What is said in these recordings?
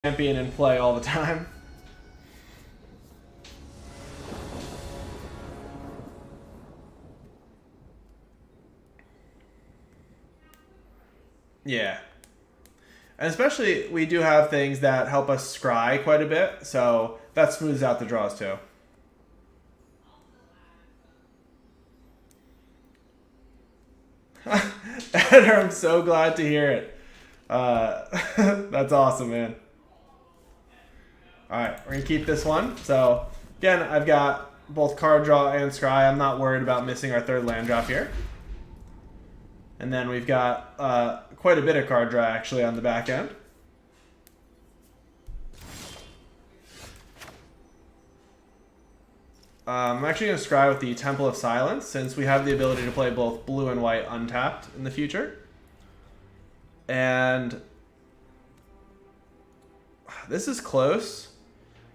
champion in play all the time. Yeah. And especially, we do have things that help us scry quite a bit, so that smooths out the draws too. Eder, I'm so glad to hear it. That's awesome, man. Alright, we're going to keep this one. So, again, I've got both card draw and scry. I'm not worried about missing our third land drop here. And then we've got quite a bit of card draw, actually, on the back end. I'm actually going to scry with the Temple of Silence, since we have the ability to play both blue and white untapped in the future. And this is close.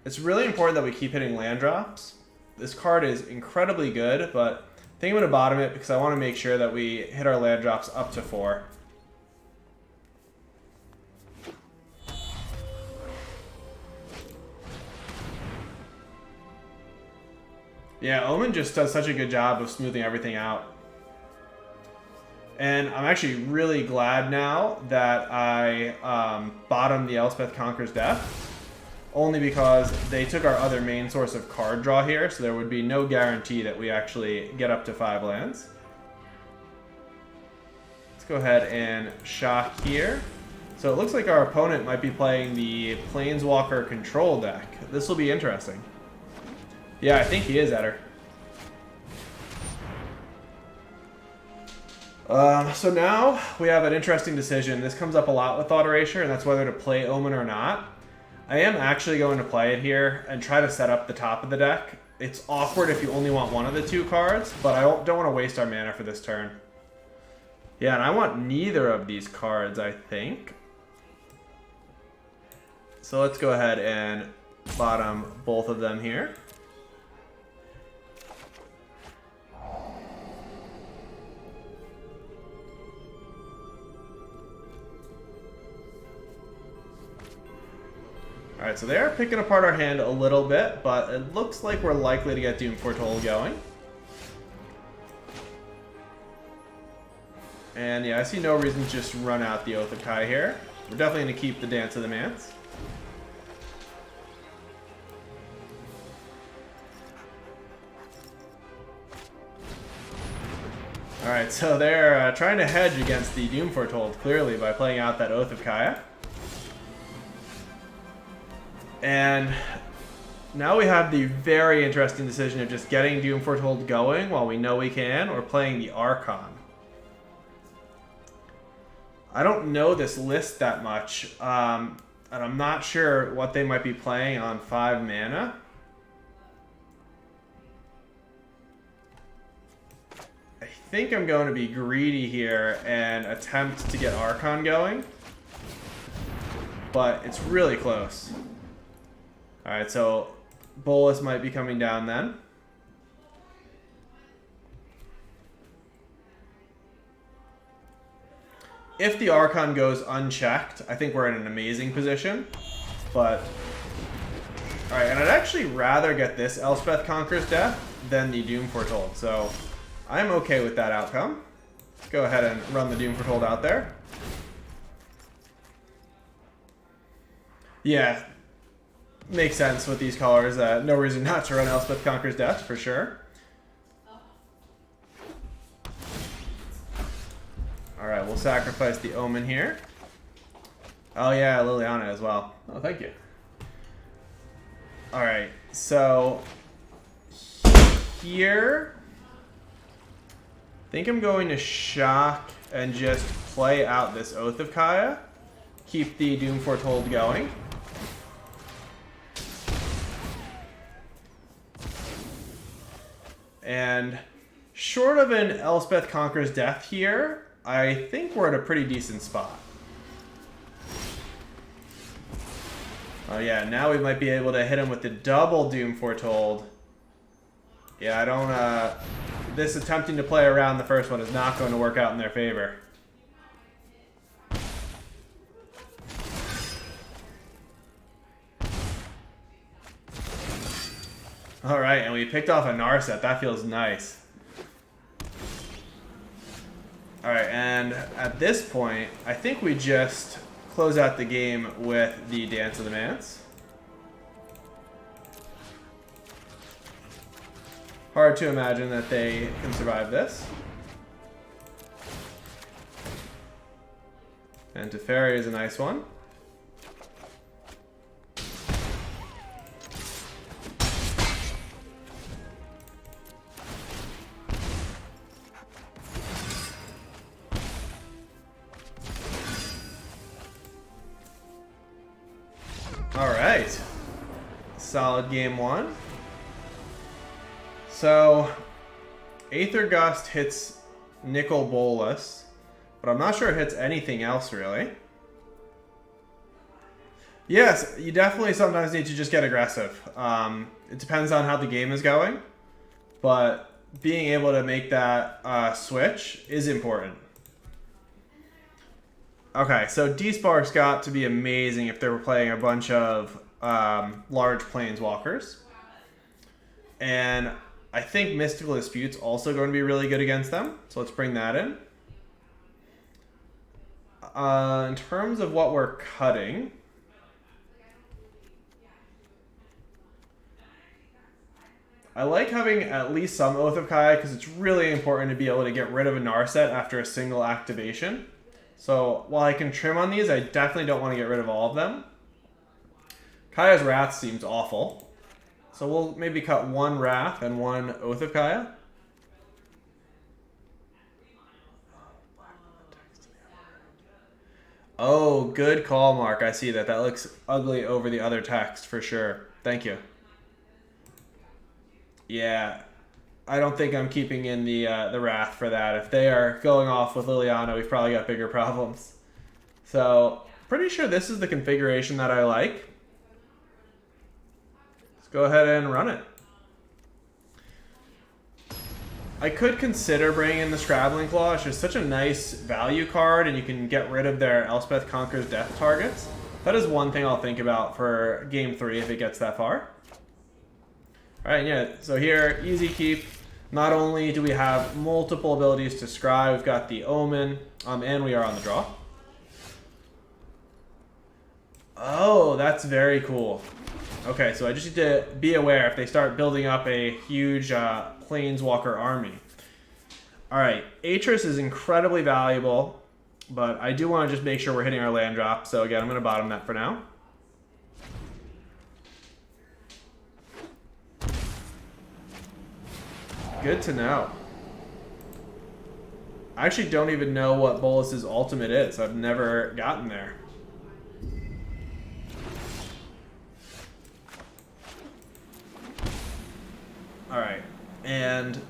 It's really important that we keep hitting land drops. This card is incredibly good, but I think I'm going to bottom it because I want to make sure that we hit our land drops up to 4. Yeah, Omen just does such a good job of smoothing everything out. And I'm actually really glad now that I bottomed the Elspeth Conquers Death. Only because they took our other main source of card draw here, so there would be no guarantee that we actually get up to 5 lands. Let's go ahead and shock here. So it looks like our opponent might be playing the Planeswalker control deck. This will be interesting. Yeah, I think he is, Eder. So now we have an interesting decision. This comes up a lot with Thought Erasure, and that's whether to play Omen or not. I am actually going to play it here and try to set up the top of the deck. It's awkward if you only want one of the 2 cards, but I don't want to waste our mana for this turn. Yeah, and I want neither of these cards, I think. So let's go ahead and bottom both of them here. Alright, so they are picking apart our hand a little bit, but it looks like we're likely to get Doom Foretold going. And yeah, I see no reason to just run out the Oath of Kai here. We're definitely going to keep the Dance of the Mance. Alright, so they're trying to hedge against the Doom Foretold, clearly, by playing out that Oath of Kaya. And now we have the very interesting decision of just getting Doom Foretold going while we know we can, or playing the Archon. I don't know this list that much, and I'm not sure what they might be playing on 5 mana. I think I'm going to be greedy here and attempt to get Archon going, but it's really close. Alright, so Bolus might be coming down then. If the Archon goes unchecked, I think we're in an amazing position. But, alright, and I'd actually rather get this Elspeth Conquers Death than the Doom Foretold. So, I'm okay with that outcome. Let's go ahead and run the Doom Foretold out there. Yeah. Makes sense with these colors. No reason not to run Elspeth Conquers Death, for sure. Alright, we'll sacrifice the Omen here. Oh yeah, Liliana as well. Oh, thank you. Alright, so here, I think I'm going to shock and just play out this Oath of Kaya. Keep the Doom Foretold going. And short of an Elspeth Conquers Death here, I think we're at a pretty decent spot. Oh yeah, now we might be able to hit him with the double Doom Foretold. Yeah, I don't, this attempting to play around the first one is not going to work out in their favor. All right, and we picked off a Narset. That feels nice. All right, and at this point, I think we just close out the game with the Dance of the Mance. Hard to imagine that they can survive this. And Teferi is a nice one. All right. Solid game one. So, Aether Gust hits Nicol Bolas, but I'm not sure it hits anything else, really. Yes, you definitely sometimes need to just get aggressive. It depends on how the game is going, but being able to make that switch is important. Okay, so D-Spark's got to be amazing if they were playing a bunch of large planeswalkers. And I think Mystical Dispute's also going to be really good against them, so let's bring that in. In terms of what we're cutting, I like having at least some Oath of Kaya because it's really important to be able to get rid of a Narset after a single activation. So while I can trim on these, I definitely don't want to get rid of all of them. Kaya's Wrath seems awful. So we'll maybe cut one Wrath and one Oath of Kaya. Oh, good call, Mark. I see that. That looks ugly over the other text for sure. Thank you. Yeah, I don't think I'm keeping in the Wrath for that. If they are going off with Liliana, we've probably got bigger problems. So, pretty sure this is the configuration that I like. Let's go ahead and run it. I could consider bringing in the Scrabbling Claw. It's just such a nice value card, and you can get rid of their Elspeth Conquers Death targets. That is one thing I'll think about for Game 3 if it gets that far. Alright, yeah, so here, easy keep. Not only do we have multiple abilities to scry, we've got the Omen, and we are on the draw. Oh, that's very cool. Okay, so I just need to be aware if they start building up a huge Planeswalker army. Alright, Atris is incredibly valuable, but I do want to just make sure we're hitting our land drop, so again, I'm going to bottom that for now. Good to know. I actually don't even know what Bolas's ultimate is. I've never gotten there. Alright, and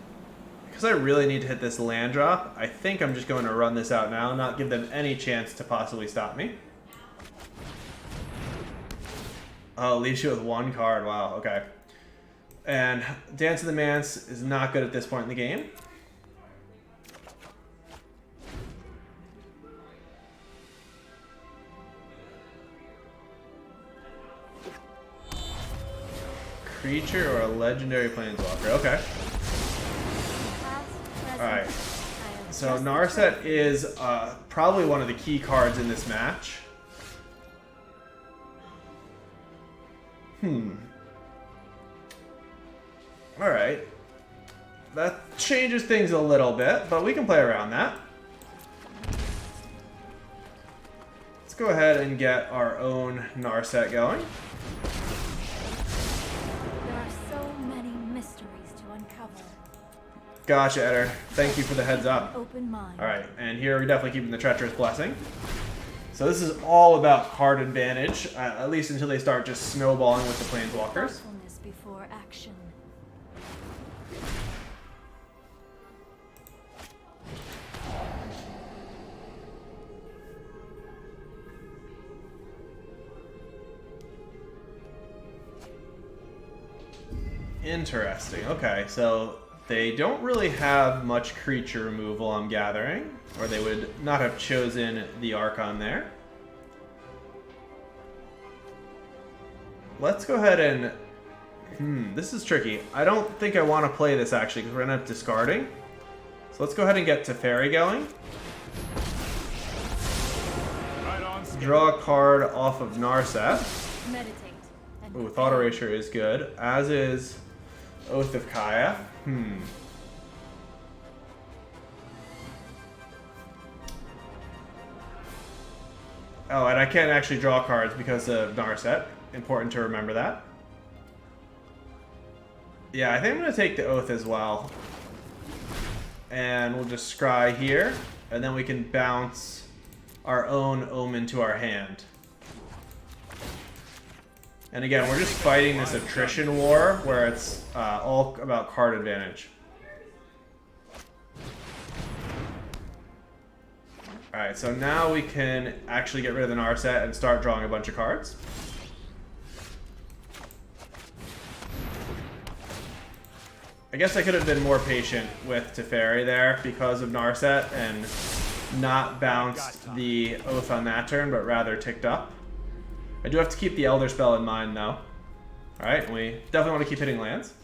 because I really need to hit this land drop, I think I'm just going to run this out now and not give them any chance to possibly stop me. Oh, leaves you with one card. Wow, okay. And Dance of the Mance is not good at this point in the game. Creature or a legendary planeswalker. Okay. Alright. So Narset is probably one of the key cards in this match. Alright. That changes things a little bit, but we can play around that. Let's go ahead and get our own Narset going. There are so many mysteries to uncover. Gotcha, Eder. Thank you for the heads up. Open mind. Alright, and here we're definitely keeping the Treacherous Blessing. So this is all about card advantage, at least until they start just snowballing with the Planeswalkers. Thoughtfulness before action. Interesting. Okay, so they don't really have much creature removal, I'm gathering, or they would not have chosen the Archon there. Let's go ahead and This is tricky. I don't think I want to play this actually because we're going to have discarding. So let's go ahead and get Teferi going. Draw a card off of Narset. Meditate. Ooh, Thought Erasure is good, as is Oath of Kaya. Oh, and I can't actually draw cards because of Narset. Important to remember that. Yeah, I think I'm going to take the Oath as well. And we'll just scry here, and then we can bounce our own Omen to our hand. And again, we're just fighting this attrition war where it's all about card advantage. Alright, so now we can actually get rid of the Narset and start drawing a bunch of cards. I guess I could have been more patient with Teferi there because of Narset and not bounced the Oath on that turn, but rather ticked up. I do have to keep the Elder Spell in mind, though. Alright, we definitely want to keep hitting lands.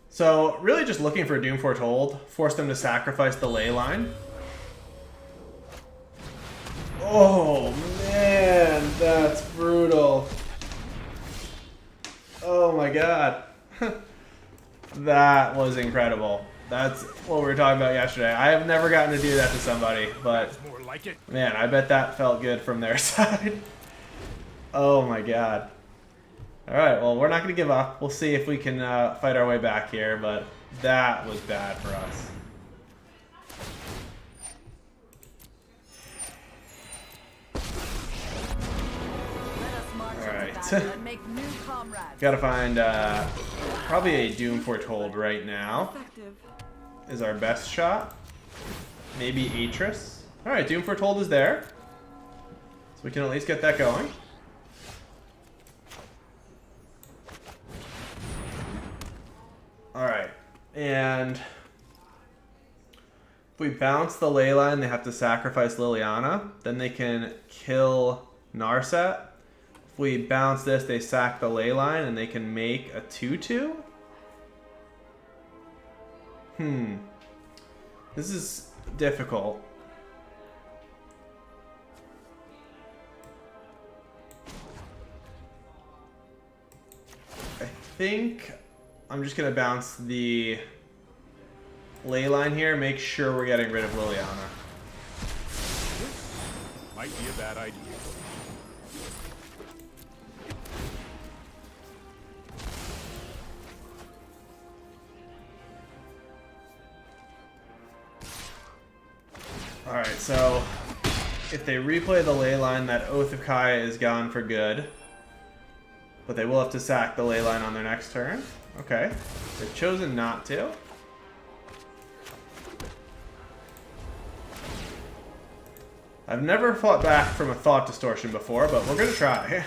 So, really just looking for Doom Foretold. Force them to sacrifice the ley line. Oh, man, that's brutal. Oh my god. That was incredible. That's what we were talking about yesterday. I have never gotten to do that to somebody, but man, I bet that felt good from their side. Oh my god. Alright, well, we're not going to give up. We'll see if we can fight our way back here, but that was bad for us. Alright. Gotta find probably a Doom Foretold right now. Is our best shot. Maybe Atris. Alright, Doom Foretold is there. So we can at least get that going. Alright, and if we bounce the ley line, they have to sacrifice Liliana. Then they can kill Narset. If we bounce this, they sack the ley line and they can make a 2/2. This is difficult. I think I'm just going to bounce the ley line here, make sure we're getting rid of Liliana. Might be a bad idea. Alright, so if they replay the ley line, that Oath of Kaya is gone for good. But they will have to sack the ley line on their next turn. Okay. They've chosen not to. I've never fought back from a Thought Distortion before, but we're going to try.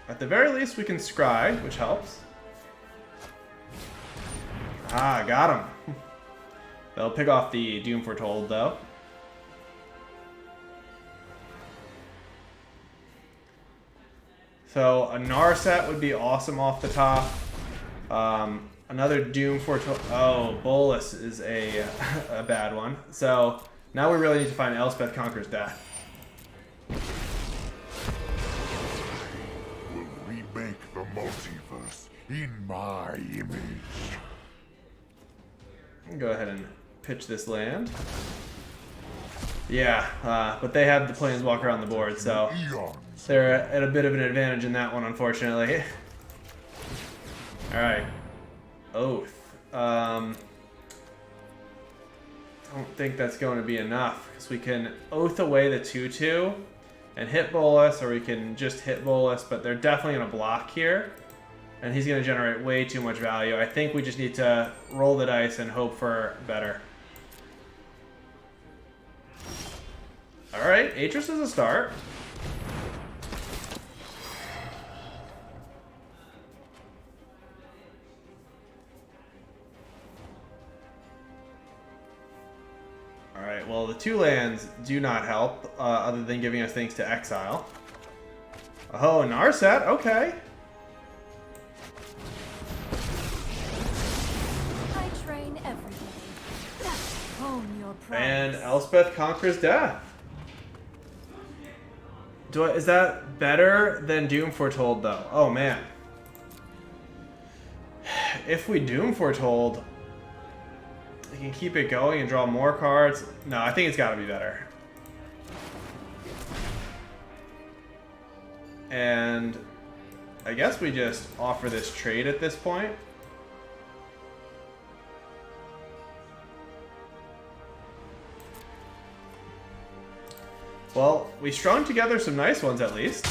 At the very least, we can scry, which helps. Ah, got him. They'll pick off the Doom Foretold, though. So a Narset would be awesome off the top. Another Doom Foretold. Oh, Bolus is a bad one. So now we really need to find Elspeth Conquers Death. Will remake the multiverse in my image. Go ahead and pitch this land. Yeah, but they have the Planeswalker on the board, so they're at a bit of an advantage in that one, unfortunately. Alright. Oath. Don't think that's going to be enough, because we can Oath away the 2/2 and hit Bolus, or we can just hit Bolus, but they're definitely going to block here. And he's going to generate way too much value. I think we just need to roll the dice and hope for better. Alright, Atris is a start. Alright, well, the 2 lands do not help, other than giving us things to exile. Oh, Narset, okay. I train every day. Hone your And prowess. Elspeth conquers death. Is that better than Doom Foretold, though? Oh, man. If we Doom Foretold, we can keep it going and draw more cards. No, I think it's got to be better. And I guess we just offer this trade at this point. Well, we strung together some nice ones at least.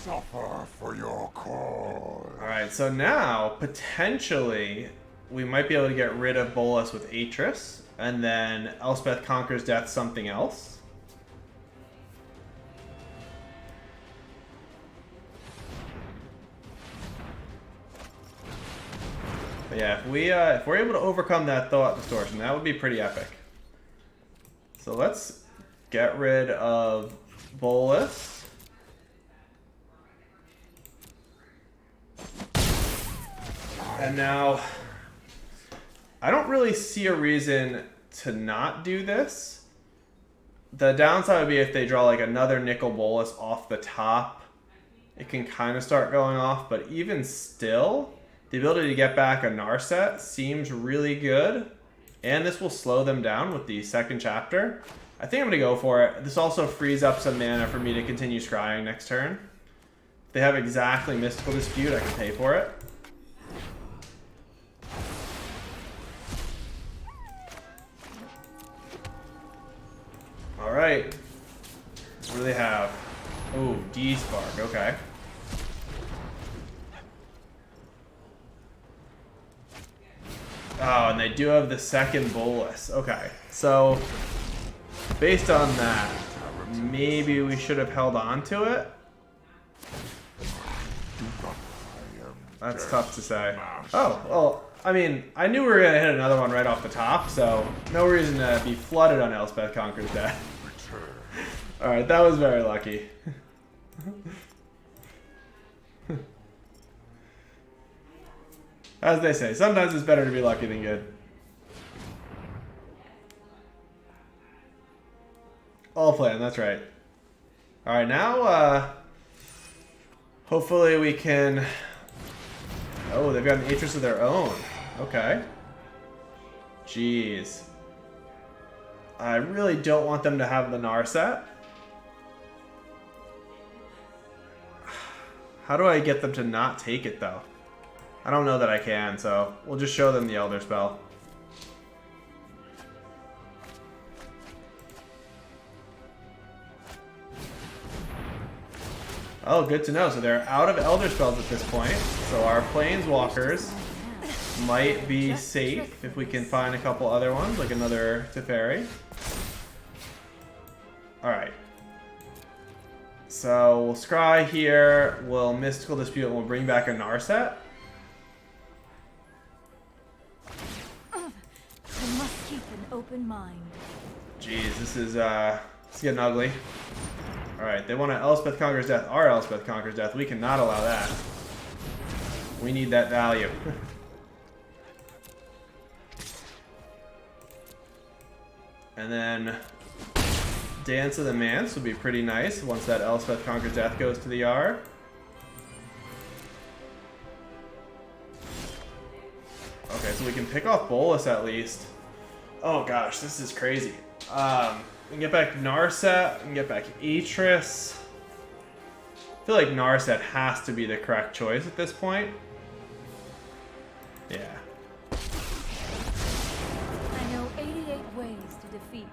Suffer for your cause. Alright, so now, potentially, we might be able to get rid of Bolas with Atris, and then Elspeth conquers death something else. But yeah, if we're able to overcome that thought distortion, that would be pretty epic. So let's get rid of Bolas. And now, I don't really see a reason to not do this. The downside would be if they draw like another Nicol Bolas off the top. It can kind of start going off, but even still, the ability to get back a Narset seems really good. And this will slow them down with the second chapter. I think I'm going to go for it. This also frees up some mana for me to continue scrying next turn. If they have exactly Mystical Dispute, I can pay for it. Alright. What do they have? Oh, D-Spark, okay. Oh, and they do have the second Bolas. Okay, so based on that, maybe we should have held on to it. That's tough to say. Oh, well, I mean, I knew we were going to hit another one right off the top, so no reason to be flooded on Elspeth Conquers Death. Alright, that was very lucky. As they say, sometimes it's better to be lucky than good. All plan, that's right. Alright, now, hopefully we can... Oh, they've got an Atris of their own. Okay. Jeez. I really don't want them to have the Narset. How do I get them to not take it, though? I don't know that I can, so we'll just show them the Elder Spell. Oh, good to know. So they're out of Elder Spells at this point. So our Planeswalkers might be safe if we can find a couple other ones, like another Teferi. Alright. So we'll Scry here, we'll Mystical Dispute, and we'll bring back a Narset. I must keep an open mind. Jeez, this is it's getting ugly. Alright, they want to Elspeth Conquers Death. Our Elspeth Conquers Death. We cannot allow that. We need that value. And then Dance of the Manse would be pretty nice once that Elspeth Conquers Death goes to the R. Okay, so we can pick off Bolas at least. Oh gosh, this is crazy. We can get back Narset, we can get back Atris. I feel like Narset has to be the correct choice at this point. Yeah. I know 88 ways to defeat you.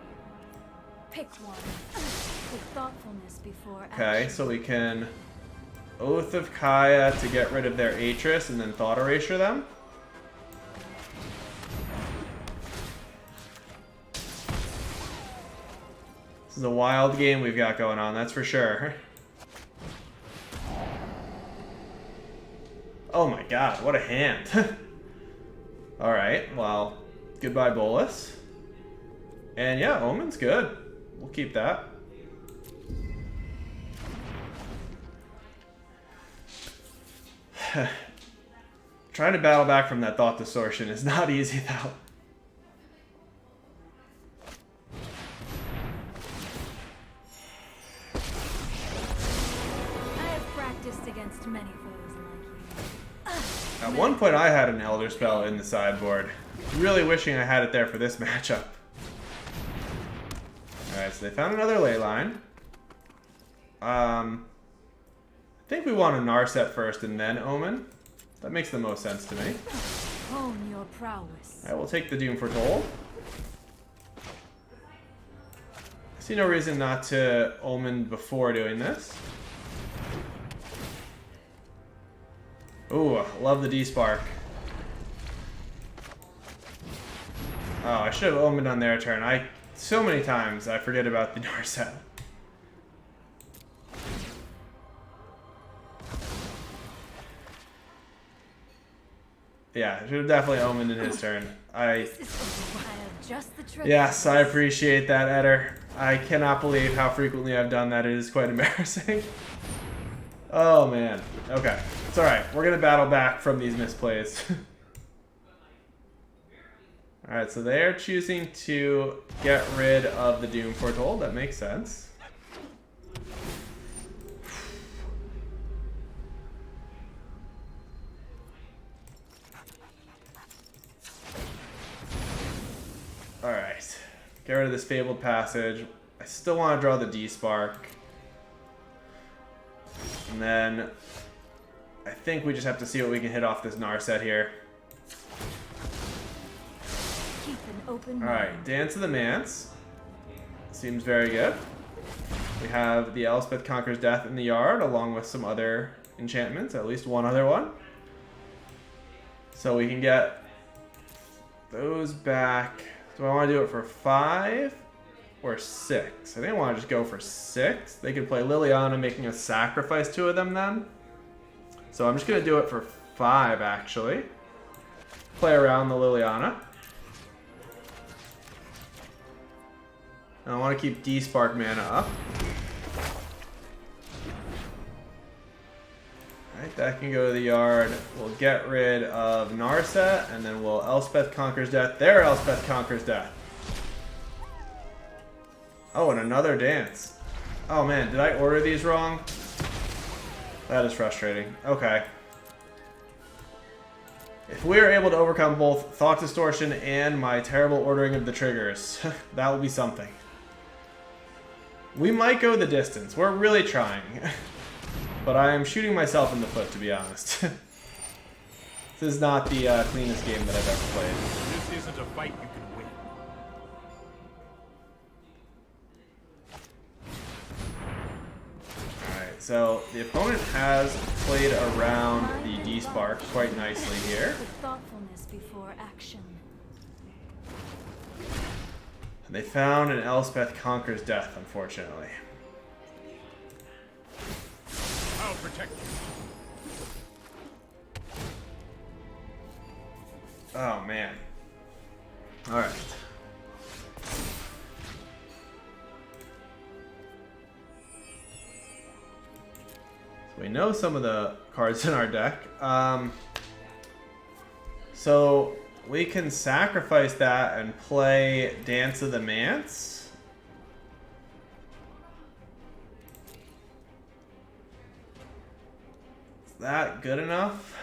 Pick one. With thoughtfulness before action. Okay, so we can Oath of Kaya to get rid of their Atris and then Thought Erasure them. This is a wild game we've got going on, that's for sure. Oh my god, what a hand. Alright, well, goodbye Bolus. And yeah, Omen's good. We'll keep that. Trying to battle back from that thought distortion is not easy though. I have practiced against many foes like you. At one point I had an Elder Spell in the sideboard. Really wishing I had it there for this matchup. Alright, so they found another ley line. I think we want a Narset first and then Omen. That makes the most sense to me. Hone your prowess. Alright, we'll take the Doom Foretold. I see no reason not to Omen before doing this. Ooh, love the D-Spark. Oh, I should have Omened on their turn. So many times I forget about the Narset. Yeah, should have definitely Omened in his turn. I have just the trick. Yes, I appreciate that, Eder. I cannot believe how frequently I've done that. It is quite embarrassing. Oh, man. Okay. It's alright. We're going to battle back from these misplays. Alright, so they're choosing to get rid of the Doom Foretold. That makes sense. Alright. Get rid of this Fabled Passage. I still want to draw the D-Spark. And then I think we just have to see what we can hit off this Narset here. Keep an open Alright, mind. Dance of the Manse. Seems very good. We have the Elspeth Conquers Death in the yard, along with some other enchantments, at least one other one. So we can get those back. Do I want to do it for 5 or 6? I think I want to just go for 6. They can play Liliana, making us sacrifice 2 of them then. So I'm just going to do it for 5, actually. Play around the Liliana. And I want to keep D-Spark mana up. Alright, that can go to the yard. We'll get rid of Narset, and then we'll Elspeth Conquers Death. There, Elspeth Conquers Death. Oh, and another dance. Oh man, did I order these wrong? That is frustrating. Okay. If we are able to overcome both Thought Distortion and my terrible ordering of the triggers, that will be something. We might go the distance. We're really trying. But I am shooting myself in the foot, to be honest. This is not the cleanest game that I've ever played. This isn't a fight you can win. Alright, so the opponent has played around the D-Spark quite nicely here. With thoughtfulness before action. They found an Elspeth Conquers Death, unfortunately. I'll protect you. Oh, man. Alright. So we know some of the cards in our deck. So we can sacrifice that and play Dance of the Manse. Is that good enough?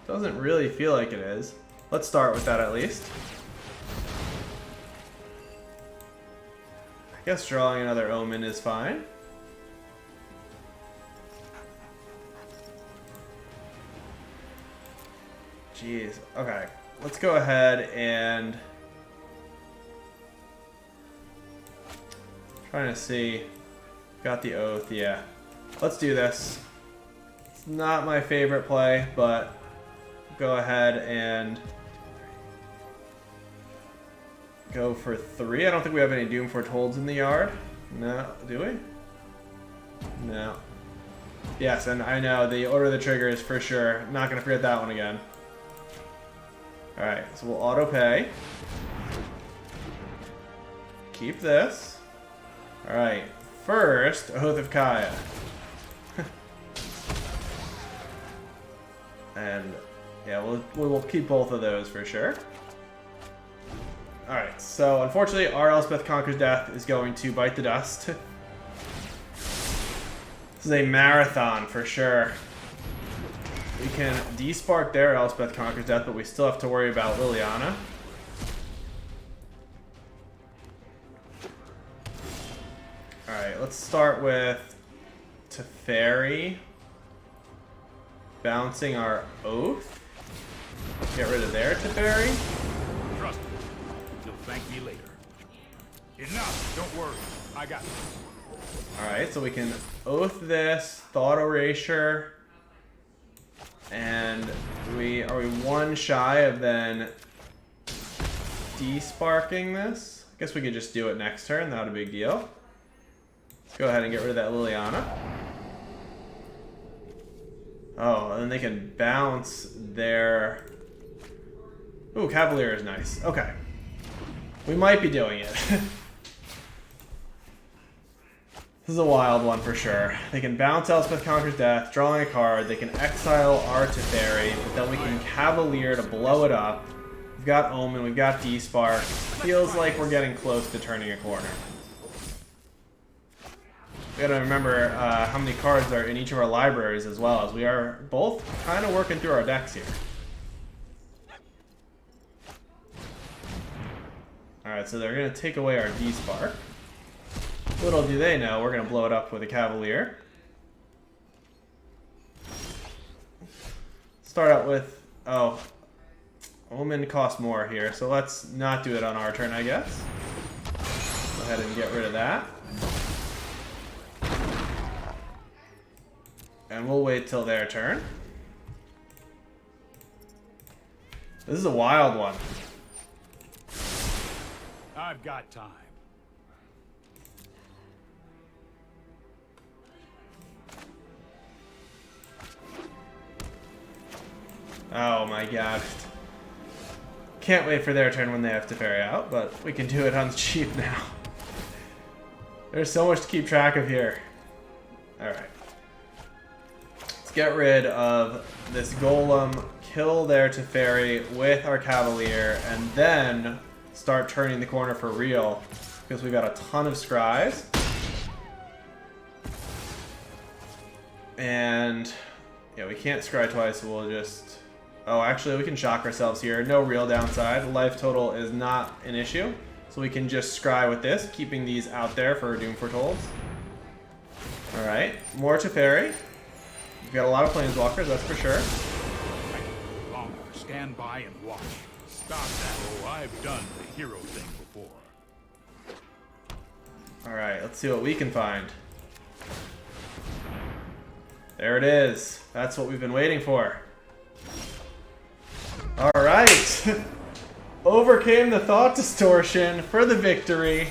Doesn't really feel like it is. Let's start with that at least. I guess drawing another Omen is fine. Jeez. Okay. Let's go ahead and... Trying to see. Got the Oath, yeah. Let's do this. It's not my favorite play, but go ahead and go for 3. I don't think we have any Doom Fortolds in the yard. No, do we? No. Yes, and I know the Order of the Trigger is for sure. Not going to forget that one again. Alright, so we'll auto pay. Keep this. Alright, first, Oath of Kaya. And yeah, we'll keep both of those for sure. Alright, so unfortunately our Elspeth Conquers Death is going to bite the dust. This is a marathon for sure. We can despark their Elspeth Conquers Death, but we still have to worry about Liliana. Alright, let's start with Teferi. Bouncing our Oath. Get rid of their Teferi. Trust me. You'll thank me later. Enough! Don't worry. I got this. Alright, so we can Oath this, Thought Erasure, and are we one shy of then desparking this? I guess we could just do it next turn, not a big deal. Let's go ahead and get rid of that Liliana. Oh, and then they can bounce their... Ooh, Cavalier is nice. Okay. We might be doing it. This is a wild one for sure. They can bounce Elspeth Conquers Death, drawing a card. They can exile our Teferi, but then we can Cavalier to blow it up. We've got Omen, we've got Despark. Feels like we're getting close to turning a corner. We gotta remember how many cards are in each of our libraries as well, as we are both kind of working through our decks here. Alright, so they're gonna take away our Despark. Little do they know, we're going to blow it up with a Cavalier. Start out with... Oh. Omen costs more here, so let's not do it on our turn, I guess. Go ahead and get rid of that. And we'll wait till their turn. This is a wild one. I've got time. Oh my god. Can't wait for their turn when they have Teferi out, but we can do it on the cheap now. There's so much to keep track of here. Alright. Let's get rid of this Golem, kill their Teferi with our Cavalier, and then start turning the corner for real, because we've got a ton of Scries. And yeah, we can't scry twice, so we'll just... Oh, actually, we can shock ourselves here. No real downside. Life total is not an issue. So we can just scry with this, keeping these out there for Doom Fortolds. Alright, more Teferi. We've got a lot of Planeswalkers, that's for sure. Longer. Stand by and watch. Stop that. Oh, I've done the hero thing before. Alright, let's see what we can find. There it is. That's what we've been waiting for. Alright. Overcame the thought distortion for the victory.